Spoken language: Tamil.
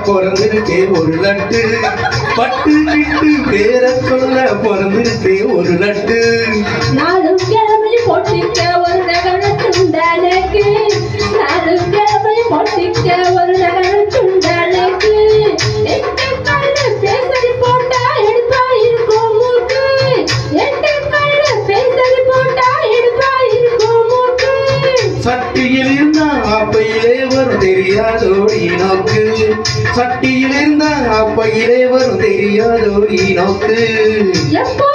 பிறந்திருக்கே ஒரு லட்டு பட்டு கிட்டு பேர சொல்ல பிறந்திருக்கே ஒரு லட்டு நாளும் கிழமை பொட்டிக்க ஒரு நகரம் துண்டாலைக்கு நாளும் கிழமை பொட்டிக்க ஒரு நகரம் துண்டாலைக்கு எட்டு கல்லு பேசறி போட்டா எடுப்பா இருக்கும் மூக்கு எட்டு கல்லு பேசறி போட்டா எடுப்பா இருக்கும் மூக்கு சட்டியில் இருந்தா அப்பையிலே வரும் தெரியாதோடி நோக்கு சட்டியில் இருந்தா அப்பையிலே வரும் தெரியாதோடி நோக்கு எப்போ